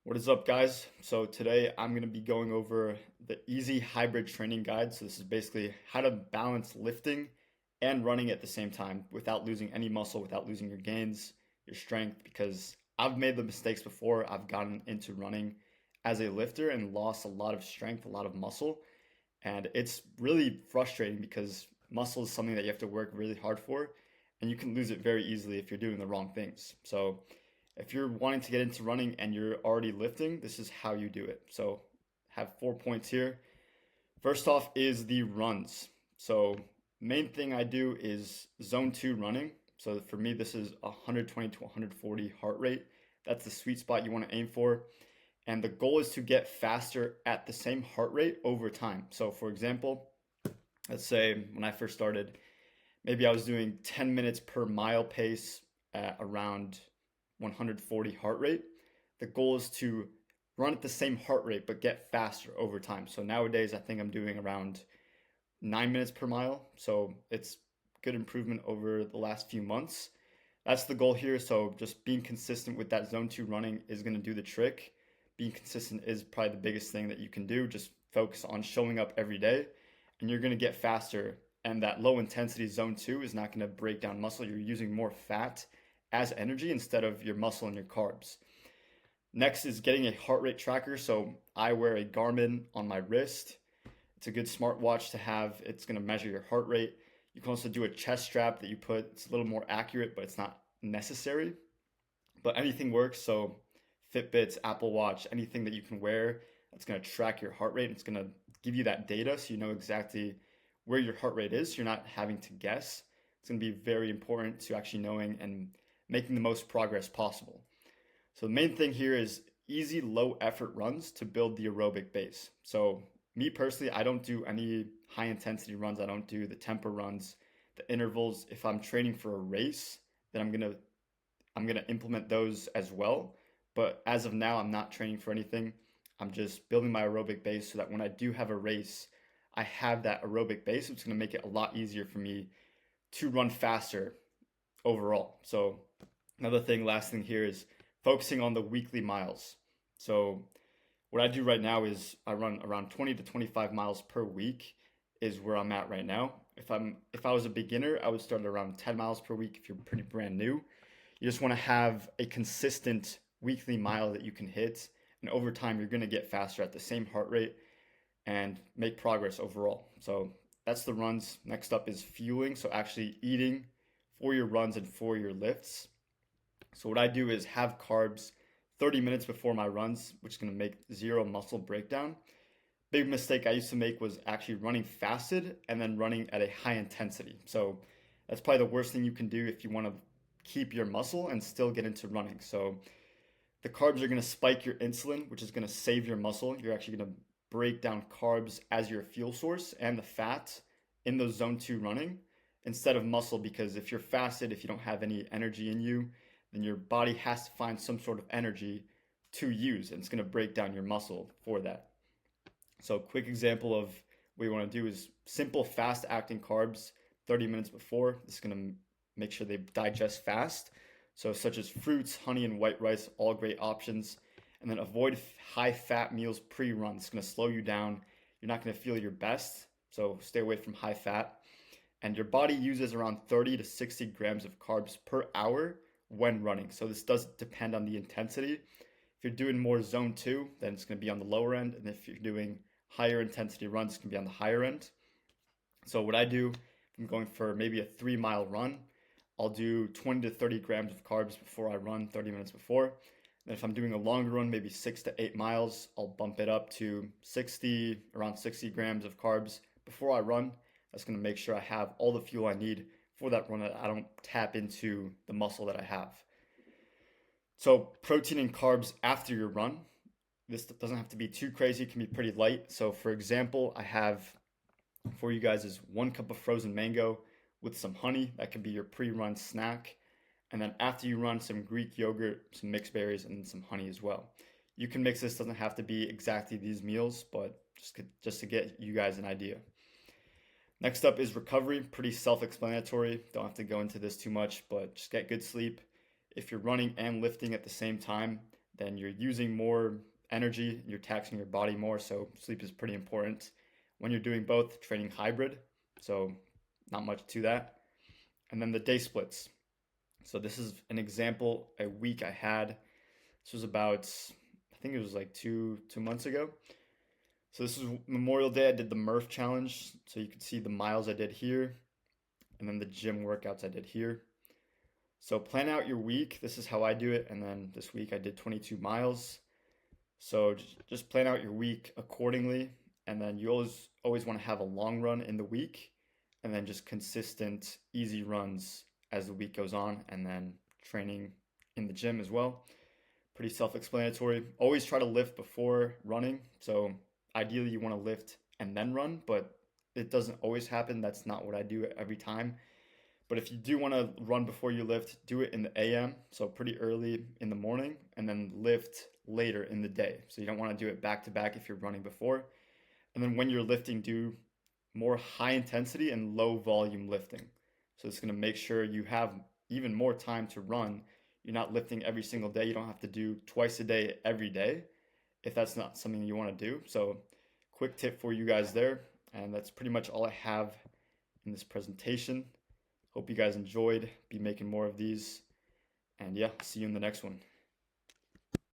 What is up, guys? So today I'm going to be going over the easy hybrid training guide. So this is basically how to balance lifting and running at the same time without losing any muscle, without losing your gains, your strength, because I've made the mistakes before. I've gotten into running as a lifter and lost a lot of strength, a lot of muscle, and it's really frustrating because muscle is something that you have to work really hard for, and you can lose it very easily if you're doing the wrong things. So if you're wanting to get into running and you're already lifting, this is how you do it. So have 4 points here. First off is the runs. So main thing I do is zone two running. So for me, this is 120 to 140 heart rate. That's the sweet spot you want to aim for. And the goal is to get faster at the same heart rate over time. So for example, let's say when I first started, maybe I was doing 10 minutes per mile pace at around 140 heart rate. The goal is to run at the same heart rate but get faster over time. So nowadays, I think I'm doing around 9 minutes per mile. So it's good improvement over the last few months. That's the goal here. So just being consistent with that zone two running is going to do the trick. Being consistent is probably the biggest thing that you can do. Just focus on showing up every day and you're going to get faster. And that low intensity zone two is not going to break down muscle. You're using more fat as energy instead of your muscle and your carbs. Next is getting a heart rate tracker. So I wear a Garmin on my wrist. It's a good smartwatch to have. It's going to measure your heart rate. You can also do a chest strap that you put. It's a little more accurate, but it's not necessary. But anything works. So Fitbits, Apple Watch, anything that you can wear that's going to track your heart rate. It's going to give you that data so you know exactly where your heart rate is. You're not having to guess. It's going to be very important to actually knowing and making the most progress possible. So the main thing here is easy low effort runs to build the aerobic base. So me personally, I don't do any high intensity runs. I don't do the tempo runs, the intervals. If I'm training for a race, then I'm gonna implement those as well. But as of now, I'm not training for anything. I'm just building my aerobic base so that when I do have a race, I have that aerobic base. It's gonna make it a lot easier for me to run faster overall. So another thing, last thing here is focusing on the weekly miles. So what I do right now is I run around 20 to 25 miles per week is where I'm at right now. If I was a beginner, I would start at around 10 miles per week if you're pretty brand new. You just want to have a consistent weekly mile that you can hit, and over time you're going to get faster at the same heart rate and make progress overall. So that's the runs. Next up is fueling, so actually eating for your runs and for your lifts. So what I do is have carbs 30 minutes before my runs, which is going to make zero muscle breakdown. Big mistake I used to make was actually running fasted and then running at a high intensity. So that's probably the worst thing you can do if you want to keep your muscle and still get into running. So the carbs are going to spike your insulin, which is going to save your muscle. You're actually going to break down carbs as your fuel source and the fat in those zone two running instead of muscle. Because if you're fasted, if you don't have any energy in you, then your body has to find some sort of energy to use, and it's going to break down your muscle for that. So, quick example of what you want to do is simple, fast acting carbs 30 minutes before. This is going to make sure they digest fast. So, such as fruits, honey, and white rice, all great options. And then avoid high fat meals pre run. It's going to slow you down. You're not going to feel your best. So, stay away from high fat. And your body uses around 30 to 60 grams of carbs per hour when running. So this does depend on the intensity. If you're doing more zone two, then it's going to be on the lower end. And if you're doing higher intensity runs, it's going to be on the higher end. So what I do, if I'm going for maybe a 3 mile run, I'll do 20 to 30 grams of carbs before I run 30 minutes before. Then if I'm doing a longer run, maybe 6 to 8 miles, I'll bump it up to around 60 grams of carbs before I run. That's going to make sure I have all the fuel I need for that run, that I don't tap into the muscle that I have. So protein and carbs after your run. This doesn't have to be too crazy. It can be pretty light. So for example, I have for you guys is 1 cup of frozen mango with some honey. That could be your pre-run snack. And then after you run, some Greek yogurt, some mixed berries, and some honey as well. You can mix this. Doesn't have to be exactly these meals, but just to get you guys an idea. Next up is recovery. Pretty self-explanatory. Don't have to go into this too much, but just get good sleep. If you're running and lifting at the same time, then you're using more energy, you're taxing your body more, so sleep is pretty important when you're doing both training hybrid. So not much to that. And then the day splits. So this is an example, a week I had. This was about, I think it was like two months ago. So this is Memorial Day. I did the Murph challenge. So you can see the miles I did here, and then the gym workouts I did here. So plan out your week. This is how I do it. And then this week I did 22 miles. So just plan out your week accordingly. And then you always want to have a long run in the week, and then just consistent, easy runs as the week goes on, and then training in the gym as well. Pretty self-explanatory. Always try to lift before running. So ideally you want to lift and then run, but it doesn't always happen. That's not what I do every time. But if you do want to run before you lift, do it in the AM, so pretty early in the morning, and then lift later in the day. So you don't want to do it back to back if you're running before. And then when you're lifting, do more high intensity and low volume lifting. So it's going to make sure you have even more time to run. You're not lifting every single day. You don't have to do twice a day every day if that's not something you want to do. So quick tip for you guys there. And that's pretty much all I have in this presentation. Hope you guys enjoyed. Be making more of these. And yeah, see you in the next one.